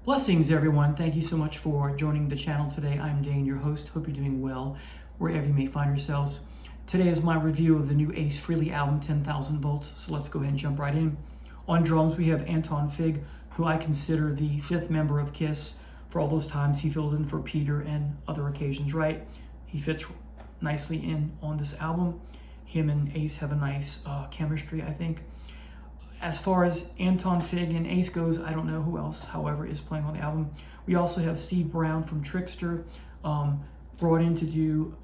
Blessings, everyone. Thank you so much for joining the channel today. I'm Dane, your host. Hope you're doing well wherever you may find yourselves. Today is my review of the new Ace Frehley album, 10,000 Volts. So let's go ahead and jump right in. On drums, we have Anton Fig, who I consider the fifth member of KISS. For all those times he filled in for Peter and other occasions, right? He fits nicely in on this album. Him and Ace have a nice chemistry, I think. As far as Anton Fig and Ace goes, I don't know who else, however, is playing on the album. We also have Steve Brown from Trickster, brought in to do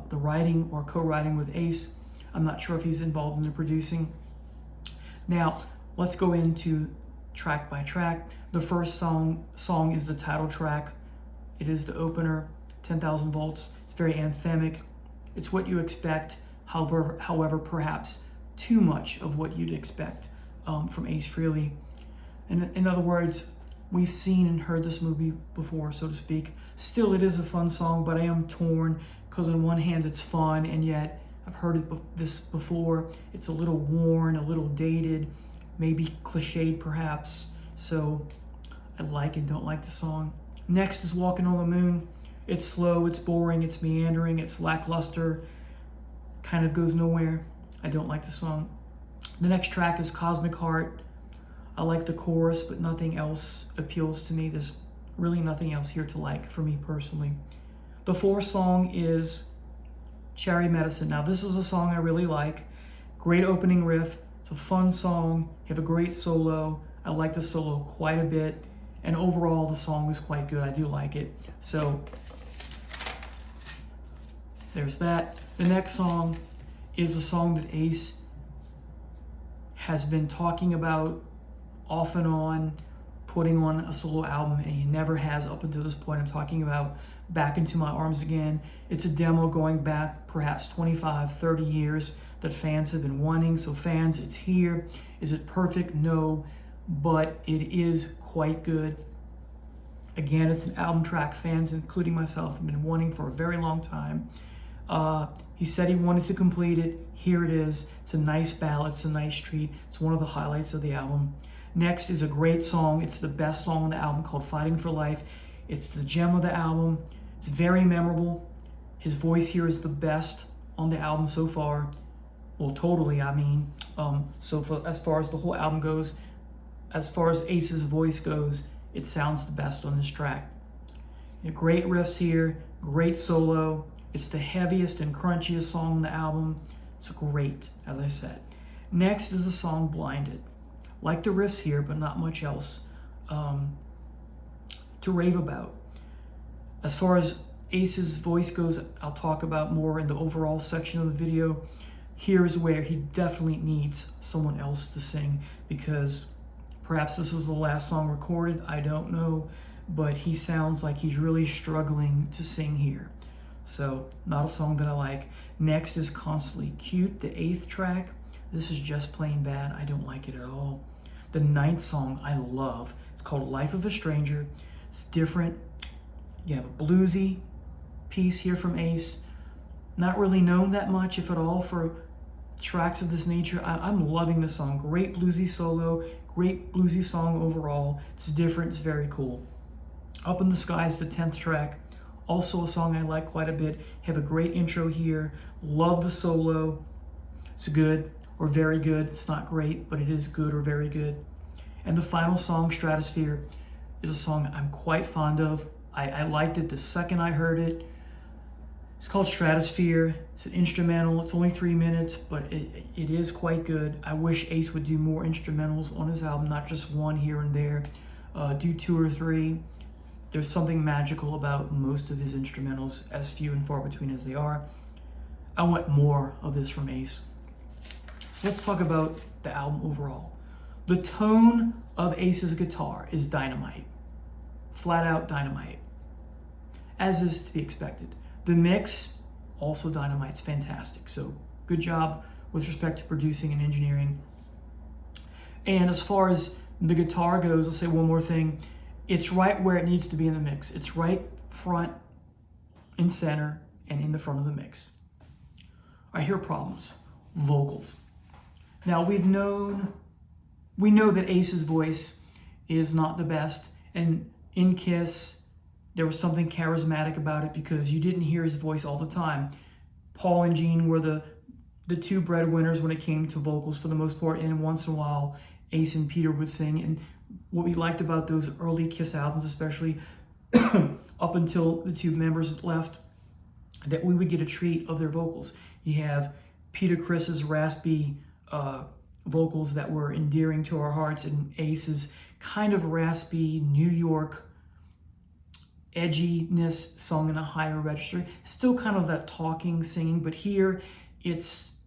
the writing or co-writing with Ace. I'm not sure if he's involved in the producing. Now, let's go into track by track. The first song is the title track. It is the opener, 10,000 Volts. It's very anthemic. It's what you expect, however, perhaps too much of what you'd expect from Ace Frehley. And in other words, we've seen and heard this movie before, so to speak. Still, it is a fun song, but I am torn because on one hand it's fun, and yet I've heard this before. It's a little worn, a little dated, maybe cliched perhaps. So I like and don't like the song. Next is Walking on the Moon. It's slow, it's boring, it's meandering, it's lackluster, kind of goes nowhere. I don't like the song. The next track is Cosmic Heart. I like the chorus, but nothing else appeals to me. There's really nothing else here to like for me personally. The fourth song is Cherry Medicine. Now, this is a song I really like. Great opening riff. It's a fun song. You have a great solo. I like the solo quite a bit. And overall, the song is quite good. I do like it. So, there's that. The next song is a song that Ace has been talking about off and on, putting on a solo album, and he never has up until this point. I'm talking about Back Into My Arms Again. It's a demo going back perhaps 25, 30 years that fans have been wanting. So fans, it's here. Is it perfect? No, but it is quite good. Again, it's an album track fans, including myself, have been wanting for a very long time. He said he wanted to complete it. Here it is. It's a nice ballad. It's a nice treat. It's one of the highlights of the album. Next is a great song. It's the best song on the album, called Fighting for Life. It's the gem of the album. It's very memorable. His voice here is the best on the album so far. Well, totally, I mean. As far as the whole album goes, as far as Ace's voice goes, it sounds the best on this track. Great riffs here, great solo. It's the heaviest and crunchiest song on the album. It's great, as I said. Next is the song Blinded. Like the riffs here, but not much else to rave about. As far as Ace's voice goes, I'll talk about more in the overall section of the video. Here is where he definitely needs someone else to sing, because perhaps this was the last song recorded, I don't know, but he sounds like he's really struggling to sing here. So, not a song that I like. Next is Constantly Cute, the 8th track. This is just plain bad. I don't like it at all. The 9th song I love. It's called Life of a Stranger. It's different. You have a bluesy piece here from Ace. Not really known that much, if at all, for tracks of this nature. I'm loving the song. Great bluesy solo. Great bluesy song overall. It's different. It's very cool. Up in the Sky is the 10th track. Also a song I like quite a bit. Have a great intro here. Love the solo. It's good or very good. It's not great, but it is good or very good. And the final song, Stratosphere, is a song I'm quite fond of. I liked it the second I heard it. It's called Stratosphere. It's an instrumental. It's only 3 minutes, but it is quite good. I wish Ace would do more instrumentals on his album, not just one here and there. Do 2 or 3. There's something magical about most of his instrumentals, as few and far between as they are. I want more of this from Ace. So let's talk about the album overall. The tone of Ace's guitar is dynamite. Flat out dynamite. As is to be expected. The mix, also dynamite. It's fantastic. So good job with respect to producing and engineering. And as far as the guitar goes, I'll say one more thing. It's right where it needs to be in the mix. It's right front and center and in the front of the mix. I hear problems. Vocals. Now we know that Ace's voice is not the best, and in Kiss, there was something charismatic about it because you didn't hear his voice all the time. Paul and Gene were the two breadwinners when it came to vocals for the most part, and once in a while Ace and Peter would sing. And what we liked about those early Kiss albums, especially up until the two members left, that we would get a treat of their vocals. You have Peter Criss's raspy vocals that were endearing to our hearts, and Ace's kind of raspy New York edginess sung in a higher register. Still kind of that talking, singing, but here it's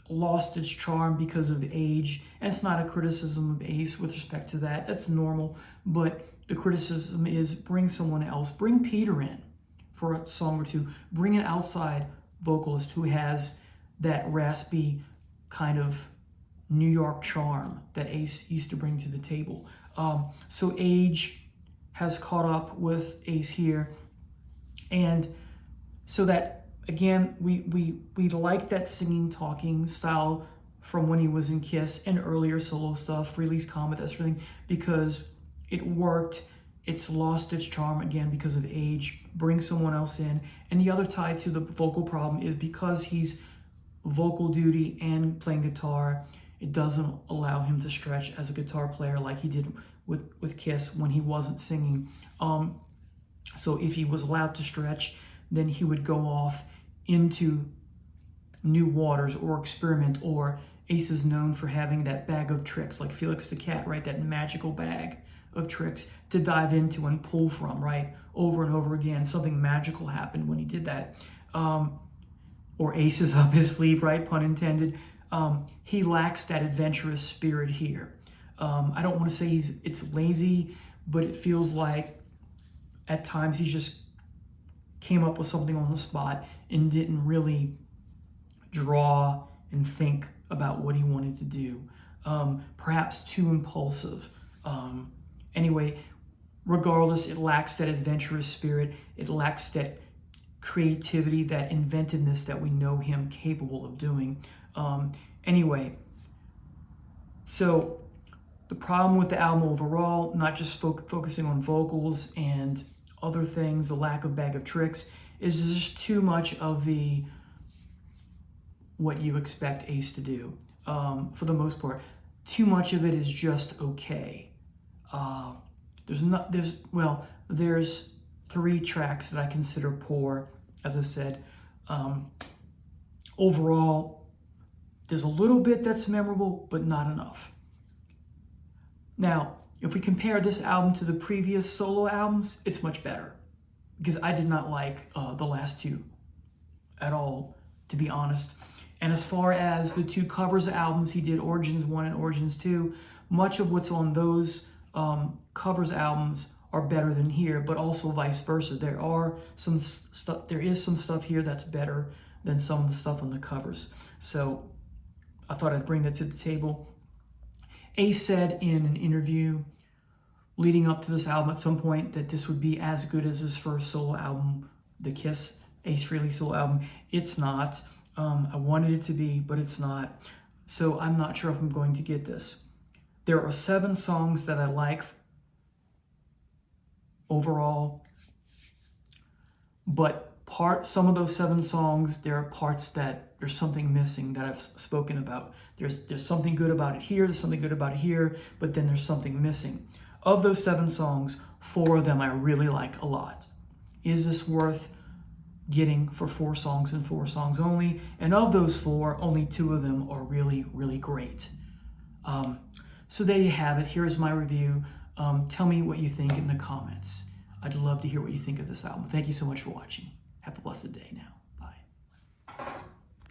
lost its charm because of age. And it's not a criticism of Ace with respect to that. That's normal. But the criticism is bring someone else. Bring Peter in for a song or two. Bring an outside vocalist who has that raspy kind of New York charm that Ace used to bring to the table. So age has caught up with Ace here, and so that again we like that singing talking style from when he was in Kiss and earlier solo stuff, Frehley's Comet, that sort of thing, because it worked. It's lost its charm again because of age. Bring someone else in. And the other tie to the vocal problem is because he's vocal duty and playing guitar, it doesn't allow him to stretch as a guitar player like he did with Kiss when he wasn't singing. So if he was allowed to stretch, then he would go off into new waters or experiment. Or Ace is known for having that bag of tricks, like Felix the Cat, right? That magical bag of tricks to dive into and pull from, right? Over and over again. Something magical happened when he did that. Or Ace is up his sleeve, right? Pun intended. He lacks that adventurous spirit here. I don't want to say it's lazy, but it feels like at times he just came up with something on the spot and didn't really draw and think about what he wanted to do. Perhaps too impulsive. Anyway, regardless, it lacks that adventurous spirit. It lacks that creativity, that inventiveness that we know him capable of doing. Anyway, so the problem with the album overall, not just focusing on vocals and other things, the lack of bag of tricks, is just too much of what you expect Ace to do. For the most part, too much of it is just okay. There's 3 tracks that I consider poor, as I said. Overall, there's a little bit that's memorable, but not enough. Now, if we compare this album to the previous solo albums, it's much better, because I did not like the last 2 at all, to be honest. And as far as the 2 covers albums he did, Origins 1 and Origins 2, much of what's on those covers albums are better than here, but also vice versa. There is some stuff here that's better than some of the stuff on the covers. So I thought I'd bring that to the table. Ace said in an interview leading up to this album at some point that this would be as good as his first solo album, the Kiss Ace Frehley solo album. It's not. I wanted it to be, but it's not. So I'm not sure if I'm going to get this. There are 7 songs that I like overall, but some of those 7 songs, there are parts that there's something missing that I've spoken about. There's something good about it here, there's something good about it here, but then there's something missing. Of those 7 songs, 4 of them I really like a lot. Is this worth getting for 4 songs and 4 songs only? And of those 4, only 2 of them are really, really great. So there you have it. Here's my review. Tell me what you think in the comments. I'd love to hear what you think of this album. Thank you so much for watching. Have a blessed day now.